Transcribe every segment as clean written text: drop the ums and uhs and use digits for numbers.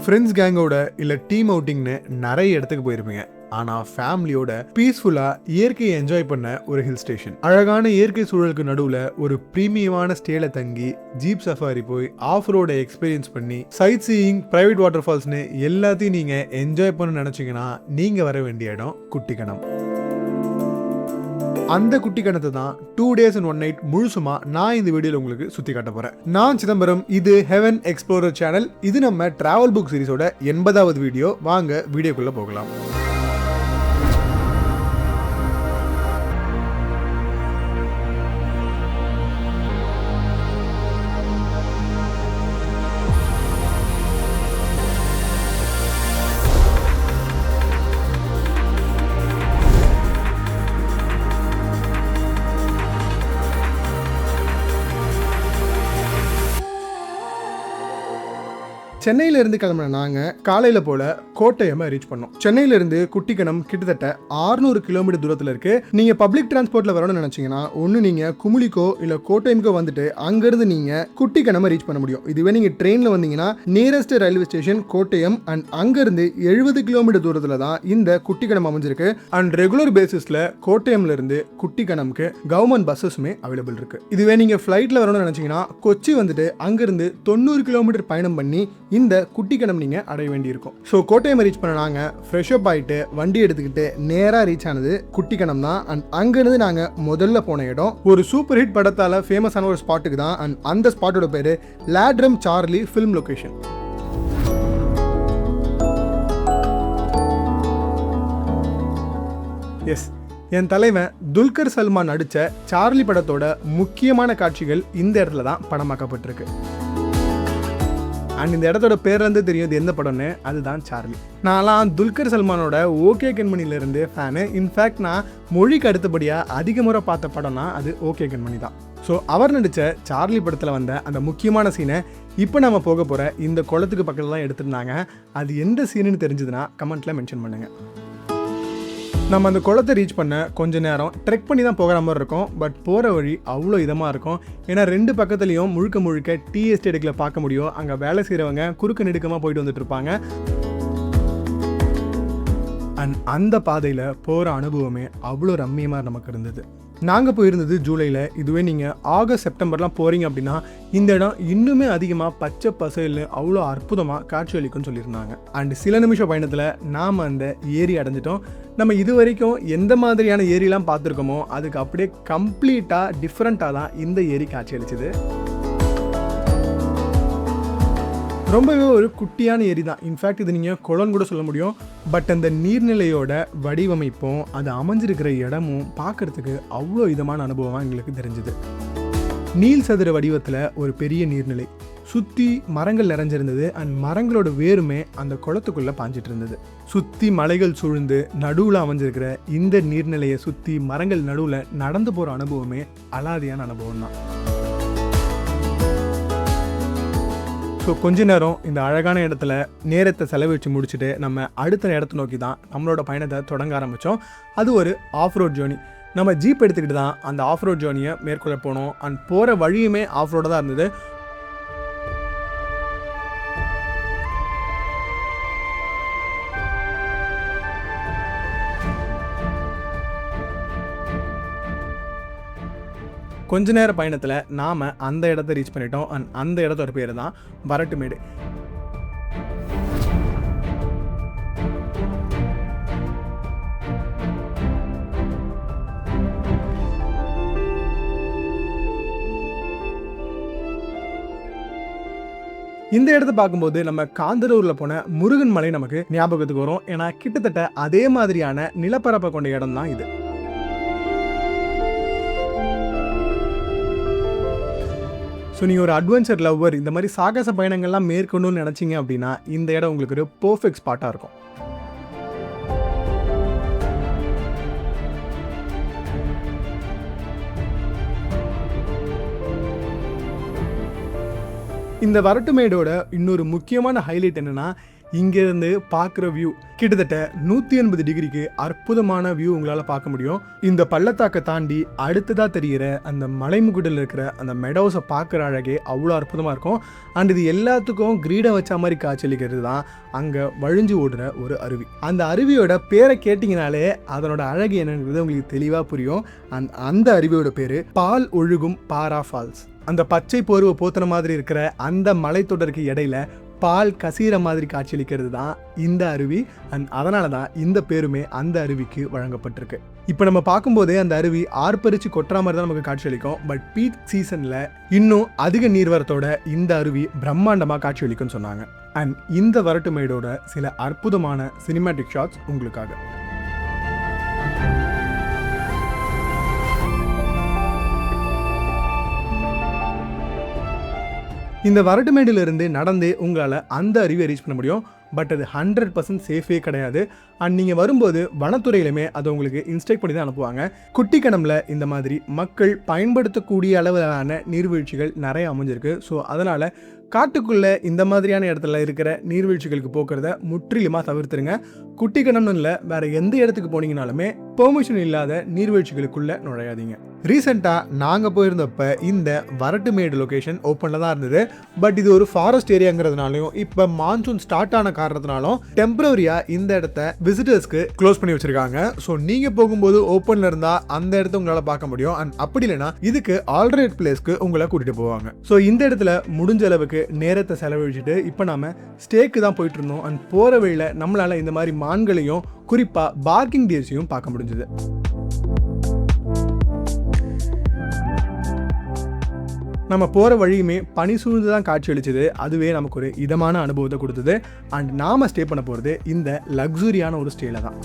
Friends கேங்கோட இல்ல team அவுட்டிங்னு நிறைய இடத்துக்கு போயிருப்பீங்க. ஆனா ஃபேமிலியோட பீஸ்ஃபுல்லா இயற்கையை என்ஜாய் பண்ண ஒரு ஹில் ஸ்டேஷன், அழகான இயற்கை சூழலுக்கு நடுவுல ஒரு பிரீமியமான ஸ்டேல தங்கி ஜீப் சஃபாரி போய் ஆஃப் ரோட எக்ஸ்பீரியன்ஸ் பண்ணி சைட் சீயிங், பிரைவேட் வாட்டர் ஃபால்ஸ்னு எல்லாத்தையும் நீங்க என்ஜாய் பண்ண நினைச்சீங்கன்னா நீங்க வர வேண்டிய இடம் குட்டிக்கணம். அந்த குட்டிக்கணத்தை தான் 2 days and 1 night முழுசுமா நான் இந்த வீடியோல உங்களுக்கு சுத்தி காட்ட போறேன். நான் சிதம்பரம், இது ஹெவன் எக்ஸ்ப்ளோரர் சேனல். இது நம்ம டிராவல் புக் சீரிஸோட 80வது வீடியோ. வாங்க வீடியோக்குள்ள போகலாம். சென்னையிலிருந்து கிளம்பின நாங்கள் காலையில் போல் கோட்டயமை ரீச் பண்ணோம். சென்னையிலிருந்து குட்டிக்கணம் கிட்டத்தட்ட 600 கிலோமீட்டர் தூரத்தில் இருக்கு. நீங்கள் பப்ளிக் டிரான்ஸ்போர்ட்டில் வரணும்னு நினச்சிங்கன்னா ஒன்று நீங்கள் குமுளிக்கோ இல்லை கோட்டயமுக்கோ வந்துட்டு அங்கேருந்து நீங்கள் குட்டிக்கணமை ரீச் பண்ண முடியும். இதுவே நீங்கள் ட்ரெயினில் வந்தீங்கன்னா nearest railway station Kottayam and அங்கேருந்து 70 கிலோமீட்டர் தூரத்தில் தான் இந்த குட்டிக்கணம் அமைஞ்சிருக்கு. அண்ட் ரெகுலர் பேசிஸில் கோட்டயம்லேருந்து குட்டிக்கணம்க்கு கவர்மெண்ட் பஸ்ஸஸுமே அவைலபிள் இருக்கு. இதுவே நீங்கள் ஃப்ளைட்டில் வரணும்னு நினச்சிங்கன்னா கொச்சி வந்துட்டு அங்கேருந்து 90 கிலோமீட்டர் பயணம் பண்ணி இந்த குட்டிக்கணம் நீங்க அடைய வேண்டியிருக்கும். ஸோ கோட்டையம் ரீச் பண்ண நாங்க ஃப்ரெஷ் அப் ஆயிட்டு வண்டி எடுத்துக்கிட்டு நேரா ரீச் ஆனது குட்டிக்கணம் தான். அண்ட் அங்கிருந்து நாங்க முதல்ல போன இடம் ஒரு சூப்பர் ஹிட் படத்தால ஃபேமஸான ஒரு ஸ்பாட்டுக்கு தான். அண்ட் அந்த ஸ்பாட்டோட பேரு லாட்ரம் சார்லி ஃபிலிம் லொகேஷன். எஸ், என் தலைவன் துல்கர் சல்மான் நடிச்ச சார்லி படத்தோட முக்கியமான காட்சிகள் இந்த இடத்துல தான் படமாக்கப்பட்டிருக்கு. அண்ட் இந்த இடத்தோட பேர்லேருந்து தெரியும் இது எந்த படம்னு, அதுதான் சார்லி. நான்லாம் துல்கர் சல்மானோட ஓகே கண்மணிலேருந்து ஃபேனு. இன்ஃபேக்ட் நான் மொழிக்கு அடுத்தபடியாக அதிக முறை பார்த்த படம்னா அது ஓகே கண்மணி தான். ஸோ அவர் நடித்த சார்லி படத்தில் வந்த அந்த முக்கியமான சீனை இப்போ நம்ம போக போகிற இந்த குளத்துக்கு பக்கத்தில் தான் எடுத்துருந்தாங்க. அது எந்த சீனுன்னு தெரிஞ்சதுன்னா கமெண்ட்டில் மென்ஷன் பண்ணுங்கள். நம்ம அந்த குளத்தை ரீச் பண்ண கொஞ்ச நேரம் ட்ரெக் பண்ணி தான் போகிற மாதிரி இருக்கும். பட் போகிற வழி அவ்வளோ இதமாக இருக்கும். ஏன்னா 2 பக்கத்துலேயும் முழுக்க டீ எஸ்டேட்டுகளை பார்க்க முடியும். அங்கே வேலை செய்கிறவங்க குறுக்க நெடுக்கமாக போயிட்டு வந்துட்டு இருப்பாங்க. அண்ட் அந்த பாதையில் போகிற அனுபவமே அவ்வளோ ரம்மியமாக நமக்கு இருந்தது. நாங்கள் போயிருந்தது ஜூலையில். இதுவே நீங்கள் ஆகஸ்ட், செப்டம்பர்லாம் போகிறீங்க அப்படின்னா இந்த இடம் இன்னுமே அதிகமாக பச்சை பசைல்னு அவ்வளோ அற்புதமாக காட்சி அளிக்கும்னு சொல்லியிருந்தாங்க. அண்ட் சில நிமிஷம் பயணத்தில் நாம் அந்த ஏரி அடைஞ்சிட்டோம். நம்ம இது வரைக்கும் எந்த மாதிரியான ஏரிலாம் பார்த்துருக்கோமோ அதுக்கு அப்படியே கம்ப்ளீட்டாக டிஃப்ரெண்ட்டாக தான் இந்த ஏரி காட்சி அளிச்சுது. ரொம்பவே ஒரு குட்டியான ஏரி தான். இன்ஃபேக்ட் இது நீங்கள் குளம் கூட சொல்ல முடியும். பட் அந்த நீர்நிலையோட வடிவமைப்பும் அது அமைஞ்சிருக்கிற இடமும் பார்க்குறதுக்கு அவ்வளோ இதமான அனுபவமாக எங்களுக்கு தெரிஞ்சுது. நீல் சதுர வடிவத்தில் ஒரு பெரிய நீர்நிலை, சுற்றி மரங்கள் நிறைஞ்சிருந்தது. அண்ட் மரங்களோட வேருமே அந்த குளத்துக்குள்ளே பாஞ்சிட்டு இருந்தது. சுற்றி மலைகள் சூழ்ந்து நடுவில் அமைஞ்சிருக்கிற இந்த நீர்நிலையை சுற்றி மரங்கள் நடுவில் நடந்து போகிற அனுபவமே அலாதியான அனுபவம் தான். ஸோ கொஞ்ச நேரம் இந்த அழகான இடத்துல நேரத்தை செலவழித்து முடிச்சுட்டு நம்ம அடுத்த இடத்த நோக்கி தான் நம்மளோட பயணத்தை தொடங்க ஆரம்பித்தோம். அது ஒரு ஆஃப் ரோட் ஜேர்னி. நம்ம ஜீப் எடுத்துக்கிட்டு தான் அந்த ஆஃப் ரோட் ஜேர்னியை மேற்கொள்ள போனோம். அண்ட் போகிற வழியுமே ஆஃப் ரோடாக தான் இருந்தது. கொஞ்ச நேர பயணத்தில் நாம் அந்த இடத்த ரீச் பண்ணிட்டோம். அண்ட் அந்த இடத்தோட பேர் தான் வரட்டுமேடு. இந்த இடத்த பார்க்கும்போது நம்ம காந்தலூரில் போன முருகன் மலை நமக்கு ஞாபகத்துக்கு வரும். ஏன்னா கிட்டத்தட்ட அதே மாதிரியான நிலப்பரப்பை கொண்ட இடம் தான் இது. ஸோ நீங்கள் ஒரு அட்வென்ச்சர் லவ்வர், இந்த மாதிரி சாகச பயணங்கள்லாம் மேற்கொள்ளணும்னு நினச்சிங்க அப்படின்னா இந்த இடம் உங்களுக்கு ஒரு பர்ஃபெக்ட் ஸ்பாட்டாக இருக்கும். இந்த வரட்டுமேடோட இன்னொரு முக்கியமான ஹைலைட் என்னென்னா இங்கேருந்து பார்க்குற வியூ கிட்டத்தட்ட 180 டிகிரிக்கு அற்புதமான வியூ உங்களால் பார்க்க முடியும். இந்த பள்ளத்தாக்கை தாண்டி அடுத்ததாக தெரிகிற அந்த மலைமுகுடில் இருக்கிற அந்த மெடோஸை பார்க்குற அழகே அவ்வளோ அற்புதமாக இருக்கும். அண்ட் இது எல்லாத்துக்கும் கிரீடம் வச்ச மாதிரி காட்சியளிக்கிறது தான் அங்கே வழிஞ்சு ஓடுற ஒரு அருவி. அந்த அருவியோட பேரை கேட்டிங்கனாலே அதனோட அழகு என்னங்கிறது உங்களுக்கு தெளிவாக புரியும். அந்த அருவியோட பேர் பால் ஒழுகும் பாரா ஃபால்ஸ். அந்த பச்சை போர்வை போத்துன மாதிரி இருக்கிற அந்த மலைத்தொடருக்கு இடையில பால் கசீர மாதிரி காட்சியளிக்கிறது தான் இந்த அருவி. அண்ட் அதனால தான் இந்த பேருமே அந்த அருவிக்கு வழங்கப்பட்டிருக்கு. இப்போ நம்ம பார்க்கும்போதே அந்த அருவி ஆர்ப்பரிச்சு கொட்டுற மாதிரி தான் நமக்கு காட்சியளிக்கும். பட் பீக் சீசனில் இன்னும் அதிக நீர்வரத்தோட இந்த அருவி பிரம்மாண்டமாக காட்சியளிக்கும்னு சொன்னாங்க. அண்ட் இந்த வரட்டு மேடோட சில அற்புதமான சினிமேட்டிக் ஷாட்ஸ் உங்களுக்காக. இந்த வரட்டுமேடிலிருந்து நடந்தே உங்களால் அந்த அருவியை ரீச் பண்ண முடியும். பட் அது 100% சேஃபே கிடையாது. அண்ட் நீங்கள் வரும்போது வனத்துறையிலுமே அதை உங்களுக்கு இன்ஸ்ட்ரக்ட் பண்ணி தான் அனுப்புவாங்க. குட்டிக்கணம்ல இந்த மாதிரி மக்கள் பயன்படுத்தக்கூடிய அளவிலான நீர்வீழ்ச்சிகள் நிறைய அமைஞ்சிருக்கு. ஸோ அதனால் காட்டுக்குள்ளே இந்த மாதிரியான இடத்துல இருக்கிற நீர்வீழ்ச்சிகளுக்கு போக்குறத முற்றிலுமாக தவிர்த்துருங்க. குட்டிக்கணம்னு இல்லை, வேறு எந்த இடத்துக்கு போனீங்கனாலுமே பெர்மிஷன் இல்லாத நீர்வீழ்ச்சிகளுக்குள்ளே நுழையாதீங்க. ரீசெண்டாக நாங்கள் போயிருந்தப்ப இந்த வரட்டுமேடு லொக்கேஷன் ஓப்பனில் தான் இருந்தது. பட் இது ஒரு ஃபாரஸ்ட் ஏரியாங்கிறதுனாலையும் இப்போ மான்சூன் ஸ்டார்ட் ஆன காரணத்தினாலும் டெம்பரரியாக இந்த இடத்த விசிட்டர்ஸ்க்கு க்ளோஸ் பண்ணி வச்சிருக்காங்க. ஸோ நீங்கள் போகும்போது ஓப்பனில் இருந்தால் அந்த இடத்த உங்களால் பார்க்க முடியும். அண்ட் அப்படி இல்லைன்னா இதுக்கு ஆல்டர்னேட் பிளேஸ்க்கு உங்களை கூட்டிகிட்டு போவாங்க. ஸோ இந்த இடத்துல முடிஞ்ச அளவுக்கு நேரத்தை செலவழிச்சுட்டு இப்போ நாம ஸ்டேக்கு தான் போயிட்டு இருந்தோம். அண்ட் போகிற வழியில் நம்மளால் இந்த மாதிரி மான்களையும் குறிப்பாக பார்க்கிங் டீர்ஸையும் பார்க்க முடிஞ்சது. நம்ம போகிற வழியுமே பனி சூழ்ந்து தான் காட்சி அளிச்சது. அதுவே நமக்கு ஒரு இதமான அனுபவத்தை கொடுத்தது. அண்ட் நாம் ஸ்டே பண்ண போகிறது இந்த லக்ஸுரியான ஒரு ஸ்டேல தான்.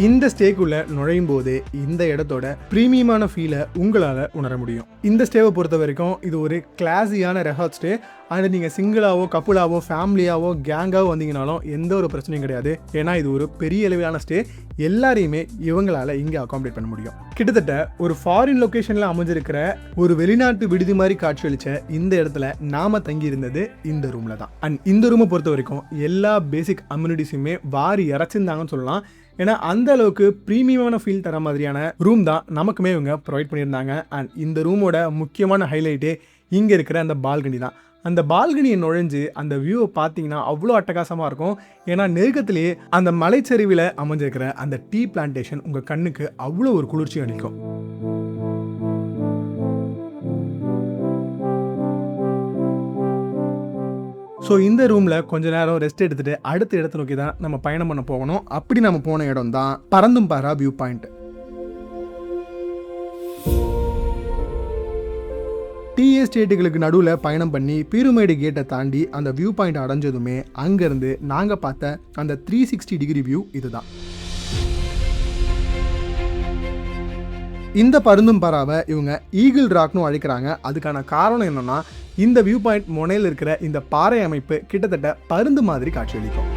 இந்த ஸ்டேக்குள்ள நுழையும் போதே இந்த இடத்தோட பிரீமியமான ஃபீலை உங்களால் உணர முடியும். இந்த ஸ்டேவை பொறுத்த வரைக்கும் இது ஒரு கிளாஸியான ரெசார்ட் ஸ்டே. அண்ட் நீங்கள் சிங்கிளாவோ கப்புளாவோ ஃபேமிலியாவோ கேங்காவோ வந்தீங்கனாலும் எந்த ஒரு பிரச்சனையும் கிடையாது. ஏன்னா இது ஒரு பெரிய அளவிலான ஸ்டே. எல்லாரையுமே இவங்களால இங்கே அகாமடேட் பண்ண முடியும். கிட்டத்தட்ட ஒரு ஃபாரின் லொக்கேஷனில் அமைஞ்சிருக்கிற ஒரு வெளிநாட்டு விடுதி மாதிரி காட்சியளிச்ச இந்த இடத்துல நாம தங்கி இருந்தது இந்த ரூமில் தான். அண்ட் இந்த ரூமை பொறுத்த வரைக்கும் எல்லா பேசிக் அம்யூனிட்டிஸுமே வாரி இறச்சிருந்தாங்கன்னு சொல்லலாம். ஏன்னா அந்த அளவுக்கு ப்ரீமியமான ஃபீல் தர மாதிரியான ரூம் தான் நமக்குமே இவங்க ப்ரொவைட் பண்ணியிருந்தாங்க. அண்ட் இந்த ரூமோட முக்கியமான ஹைலைட்டே இங்கே இருக்கிற அந்த பால்கனி தான். அந்த பால்கனியை நுழைஞ்சு அந்த வியூவை பார்த்தீங்கன்னா அவ்வளோ அட்டகாசமாக இருக்கும். ஏன்னா நெருக்கத்திலேயே அந்த மலைச்சரிவில் அமைஞ்சிருக்கிற அந்த டீ பிளான்டேஷன் உங்கள் கண்ணுக்கு அவ்வளோ ஒரு குளிர்ச்சி அளிக்கும். ஸோ இந்த ரூமில் கொஞ்ச நேரம் ரெஸ்ட் எடுத்துகிட்டு அடுத்த இடத்த நோக்கி தான் நம்ம பயணம் பண்ண போகணும். அப்படி நம்ம போன இடம் தான் பரந்தும்பாரா வியூ பாயிண்ட். டீ எஸ்டேட்டுகளுக்கு நடுவில் பயணம் பண்ணி பீருமேடு கேட்டை தாண்டி அந்த வியூ பாயிண்ட் அடைஞ்சதுமே அங்கேருந்து நாங்கள் பார்த்த அந்த 360 டிகிரி வியூ இதுதான். இந்த பருந்தும்பாராவை இவங்க ஈகிள் ராக்னு அழைக்கிறாங்க. அதுக்கான காரணம் என்னன்னா இந்த வியூ பாயிண்ட் முனையில் இருக்கிற இந்த பாறை அமைப்பு கிட்டத்தட்ட பருந்து மாதிரி காட்சியளிக்கும்.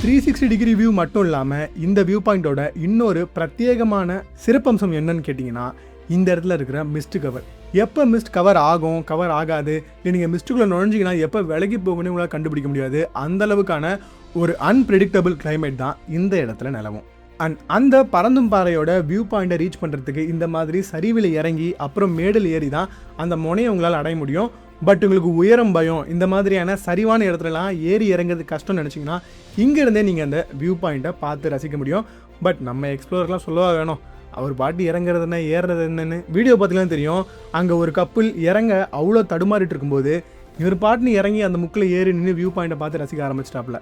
360 டிகிரி வியூ மட்டும் இல்லாமல் இந்த வியூ பாயிண்டோட இன்னொரு பிரத்யேகமான சிறப்பம்சம் என்னன்னு கேட்டிங்கன்னா இந்த இடத்துல இருக்கிற மிஸ்ட் கவர். எப்போ மிஸ்ட் கவர் ஆகும் கவர் ஆகாது, இல்லை நீங்கள் மிஸ்ட்டுக்குள்ளே நுழைஞ்சிங்கன்னா எப்போ விலகி போகணும்னு உங்களால் கண்டுபிடிக்க முடியாது. அந்தளவுக்கான ஒரு அன்பிரெடிக்டபிள் கிளைமேட் தான் இந்த இடத்துல நிலவும். அண்ட் அந்த பரந்தும்பாறையோட வியூ பாயிண்டை ரீச் பண்ணுறதுக்கு இந்த மாதிரி சரிவில் இறங்கி அப்புறம் மேடில் ஏறி தான் அந்த முனையை உங்களால் அடைய முடியும். பட் உங்களுக்கு உயரம் பயம், இந்த மாதிரியான சரிவான இடத்துலலாம் ஏறி இறங்குறது கஷ்டம்னு நினச்சிங்கன்னா இங்கேருந்தே நீங்கள் அந்த வியூ பாயிண்ட்டை பார்த்து ரசிக்க முடியும். பட் நம்ம எக்ஸ்ப்ளோர்லாம் சொல்லவா வேணும், அவர் பாட்டி இறங்குறது என்ன ஏறுறது என்னன்னு வீடியோ பார்த்துலாம் தெரியும். அங்கே ஒரு கப்பல் இறங்க அவ்வளோ தடுமாறிட்டு இருக்கும்போது இவர் பாட்டுன்னு இறங்கி அந்த முக்கில் ஏறி நின்று வியூ பாயிண்ட்டை பார்த்து ரசிக்க ஆரம்பிச்சிட்டாப்புல.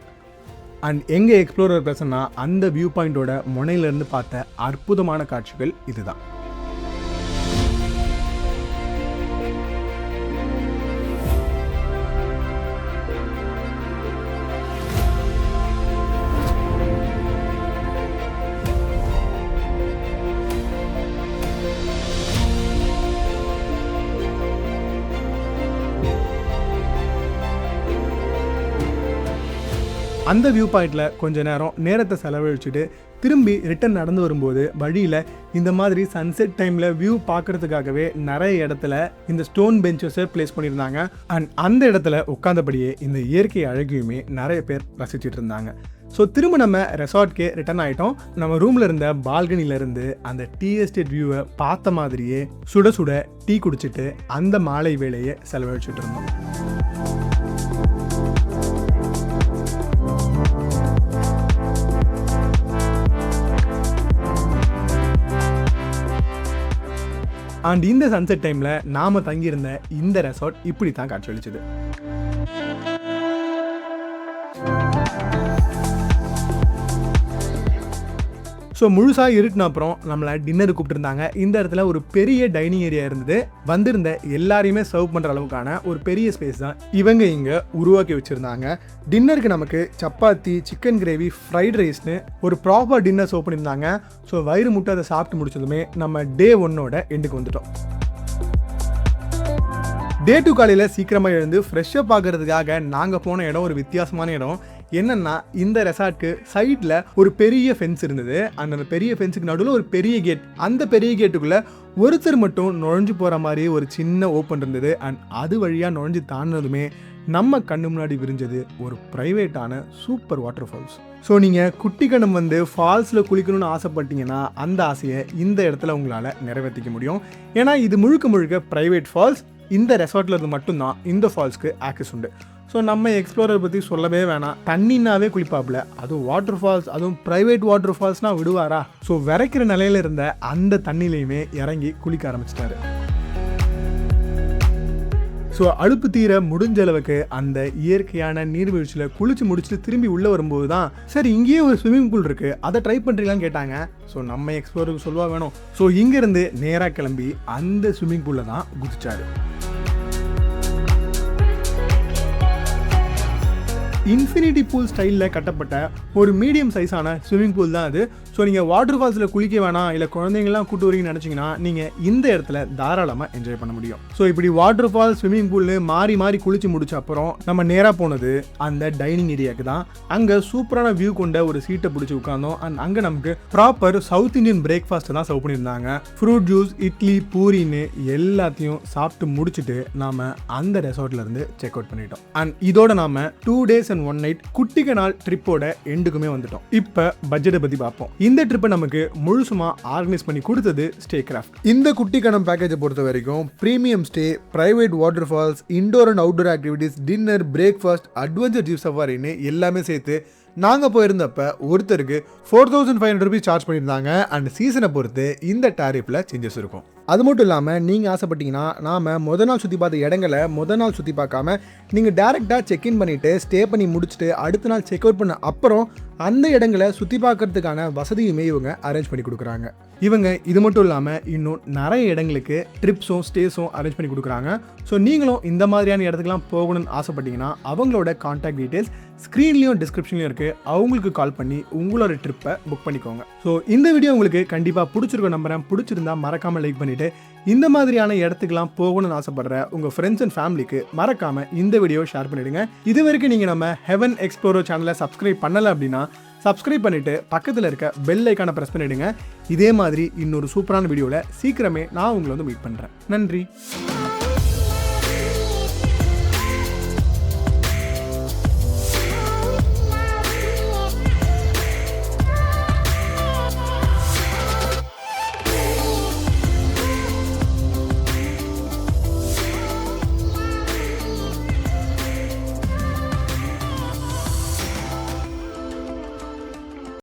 அண்ட் எங்கே எக்ஸ்ப்ளோரர் பேசுனா அந்த வியூ பாயிண்டோட முனையிலேருந்து பார்த்த அற்புதமான காட்சிகள் இதுதான். அந்த வியூ பாயிண்ட்ல கொஞ்ச நேரத்தை செலவழிச்சுட்டு திரும்பி ரிட்டர்ன் நடந்து வரும்போது வழியில் இந்த மாதிரி சன்செட் டைமில் வியூ பார்க்குறதுக்காகவே நிறைய இடத்துல இந்த ஸ்டோன் பெஞ்சஸை பிளேஸ் பண்ணியிருந்தாங்க. அண்ட் அந்த இடத்துல உட்காந்தபடியே இந்த இயற்கை அழகையுமே நிறைய பேர் ரசிச்சுட்டு இருந்தாங்க. ஸோ திரும்ப நம்ம ரெசார்ட்கே ரிட்டர்ன் ஆகிட்டோம். நம்ம ரூமில் இருந்த பால்கனிலேருந்து அந்த டீ எஸ்டேட் வியூவை பார்த்த மாதிரியே சுட சுட டீ குடிச்சிட்டு அந்த மாலை வேளையை செலவழிச்சுட்டு இருந்தோம். அண்ட் இந்த சன்செட் டைமில் நாம் தங்கியிருந்த இந்த ரெசார்ட் இப்படி தான் காட்சியளிச்சது. ஸோ முழுசாக இருட்டின அப்புறம் நம்மளை டின்னருக்கு கூப்பிட்டுருந்தாங்க. இந்த இடத்துல ஒரு பெரிய டைனிங் ஏரியா இருந்தது. வந்திருந்த எல்லாரையுமே சர்வ் பண்ணுற அளவுக்கான ஒரு பெரிய ஸ்பேஸ் தான் இவங்க இங்கே உருவாக்கி வச்சுருந்தாங்க. டின்னருக்கு நமக்கு சப்பாத்தி, சிக்கன் கிரேவி, ஃப்ரைட் ரைஸ்னு ஒரு ப்ராப்பர் டின்னர் சர்வ் பண்ணியிருந்தாங்க. ஸோ வயிறு முட்டை அதை சாப்பிட்டு முடிச்சதுமே நம்ம டே 1 எண்டுக்கு வந்துட்டோம். டே 2 காலையில் சீக்கிரமாக எழுந்து ஃப்ரெஷ்ஷப் ஆகிறதுக்காக நாங்கள் போன இடம் ஒரு வித்தியாசமான இடம். என்னன்னா, இந்த ரெசார்ட்க்கு சைடில் ஒரு பெரிய ஃபென்ஸ் இருந்தது. அந்த பெரிய ஃபென்ஸுக்கு நடுவில் ஒரு பெரிய கேட். அந்த பெரிய கேட்டுக்குள்ளே ஒருத்தர் மட்டும் நுழைஞ்சு போகிற மாதிரி ஒரு சின்ன ஓப்பன் இருந்தது. அண்ட் அது வழியாக நுழைஞ்சு தாண்டினதுமே நம்ம கண்ணு முன்னாடி விரிஞ்சது ஒரு ப்ரைவேட்டான சூப்பர் வாட்டர் ஃபால்ஸ். ஸோ நீங்கள் குட்டிக்கணம் வந்து ஃபால்ஸில் குளிக்கணும்னு ஆசைப்பட்டீங்கன்னா அந்த ஆசையை இந்த இடத்துல உங்களால் நிறைவேற்றிக்க முடியும். ஏன்னா இது முழுக்க ப்ரைவேட் ஃபால்ஸ். இந்த ரெசார்ட்டில் இருந்து மட்டும்தான் இந்த ஃபால்ஸ்க்கு ஆக்சஸ் உண்டு. ஸோ நம்ம எக்ஸ்ப்ளோரர் பற்றி சொல்லவே வேணாம். தண்ணினாவே குளிப்பாப்புல, அதுவும் வாட்டர் ஃபால்ஸ், அதுவும் ப்ரைவேட் வாட்டர் ஃபால்ஸ்னால் விடுவாரா? ஸோ விரைக்கிற நிலையில் இருந்த அந்த தண்ணிலையுமே இறங்கி குளிக்க ஆரம்பிச்சிட்டாரு. ஸோ அலுப்பு தீர முடிஞ்ச அளவுக்கு அந்த இயற்கையான நீர்வீழ்ச்சியில் குளிச்சு முடிச்சுட்டு திரும்பி உள்ளே வரும்போது தான், சரி இங்கேயே ஒரு ஸ்விம்மிங் பூல் இருக்குது, அதை ட்ரை பண்ணுறீங்களான்னு கேட்டாங்க. ஸோ நம்ம எக்ஸ்ப்ளோருக்கு சொல்லுவா வேணும். ஸோ இங்கேருந்து நேராக கிளம்பி அந்த ஸ்விம்மிங் பூலில் தான் குதிச்சாரு. இன்ஃபினிட்டி பூல் ஸ்டைலில் கட்டப்பட்ட ஒரு மீடியம் சைஸான ஸ்விம்மிங் பூல் தான் அது. ஸோ நீங்கள் வாட்டர் ஃபால்ஸில் குளிக்க வேணாம், இல்லை குழந்தைங்களாம் கூட்டு வரீங்கன்னு நினச்சிங்கன்னா நீங்கள் இந்த இடத்துல தாராளமாக என்ஜாய் பண்ண முடியும். ஸோ இப்படி வாட்டர் ஃபால், ஸ்விம்மிங் பூல்னு மாறி குளிச்சு முடிச்ச அப்புறம் நம்ம நேராக போனது அந்த டைனிங் ஏரியாவுக்கு தான். அங்கே சூப்பரான வியூ கொண்ட ஒரு சீட்டை பிடிச்சி உட்காந்தோம். அண்ட் அங்கே நமக்கு ப்ராப்பர் சவுத் இந்தியன் பிரேக்ஃபாஸ்ட் தான் சர்வ் பண்ணியிருந்தாங்க. ஃப்ரூட் ஜூஸ், இட்லி, பூரின்னு எல்லாத்தையும் சாப்பிட்டு முடிச்சுட்டு நாம் அந்த ரெசார்ட்லேருந்து செக் அவுட் பண்ணிட்டோம். அண்ட் இதோட நாம் 2 days and 1 night குட்டிக்கனால் ட்ரிப்போட எண்டுக்குமே வந்துட்டோம். இப்போ பட்ஜெட்டை பற்றி பார்ப்போம். இந்த ட்ரிப்பை நமக்கு முழுசுமா ஆர்கனைஸ் பண்ணி கொடுத்தது ஸ்டே கிராஃப்ட். இந்த குட்டிக்கணம் பேக்கேஜை பொறுத்த வரைக்கும் premium stay, private water falls, indoor and outdoor activities, dinner, breakfast, adventure jeep சஃபாரின்னு எல்லாமே சேர்த்து நாங்கள் போயிருந்தப்ப ஒருத்தருக்கு 4500 rupees சார்ஜ் பண்ணியிருந்தாங்க. அண்ட் சீசனை பொறுத்து இந்த டாரிஃபில் சேஞ்சஸ் இருக்கும். அது மட்டும் இல்லாமல் நீங்கள் ஆசைப்பட்டீங்கன்னா நாம் முத நாள் சுற்றி பார்த்த இடங்களை முத நாள் சுற்றி பார்க்காம நீங்கள் டேரெக்டாக செக்இன் பண்ணிவிட்டு ஸ்டே பண்ணி முடிச்சுட்டு அடுத்த நாள் செக் அவுட் பண்ண அப்புறம் அந்த இடங்களை சுற்றி பார்க்கறதுக்கான வசதியுமே இவங்க அரேஞ்ச் பண்ணி கொடுக்குறாங்க. இவங்க இது மட்டும் இல்லாமல் இன்னும் நிறைய இடங்களுக்கு ட்ரிப்ஸும் ஸ்டேஸும் அரேஞ்ச் பண்ணி கொடுக்குறாங்க. ஸோ நீங்களும் இந்த மாதிரியான இடத்துக்குலாம் போகணும்னு ஆசைப்பட்டீங்கன்னா அவங்களோட கான்டாக்ட் டீட்டெயில்ஸ் ஸ்க்ரீன்லேயும் டிஸ்கிரிப்ஷன்லையும் இருக்குது. அவங்களுக்கு கால் பண்ணி உங்களோட ட்ரிப்பை புக் பண்ணிக்கோங்க. ஸோ இந்த வீடியோ உங்களுக்கு கண்டிப்பாக பிடிச்சிருக்க நம்புறேன். பிடிச்சிருந்தா மறக்காமல் லைக் பண்ணிவிட்டு இந்த மாதிரியான இடத்துக்குலாம் போகணும்னு ஆசைப்படுற உங்கள் ஃப்ரெண்ட்ஸ் அண்ட் ஃபேமிலிக்கு மறக்காமல் இந்த வீடியோ ஷேர் பண்ணிவிடுங்க. இது வரைக்கும் நீங்கள் நம்ம ஹெவன் எக்ஸ்ப்ளோரர் சேனலை சப்ஸ்கிரைப் பண்ணலை அப்படின்னா சப்ஸ்கிரைப் பண்ணிவிட்டு பக்கத்தில் இருக்க பெல் ஐக்கானை ப்ரெஸ் பண்ணிவிடுங்க. இதே மாதிரி இன்னொரு சூப்பரான வீடியோவில் சீக்கிரமே நான் உங்களை வந்து மீட் பண்ணுறேன். நன்றி.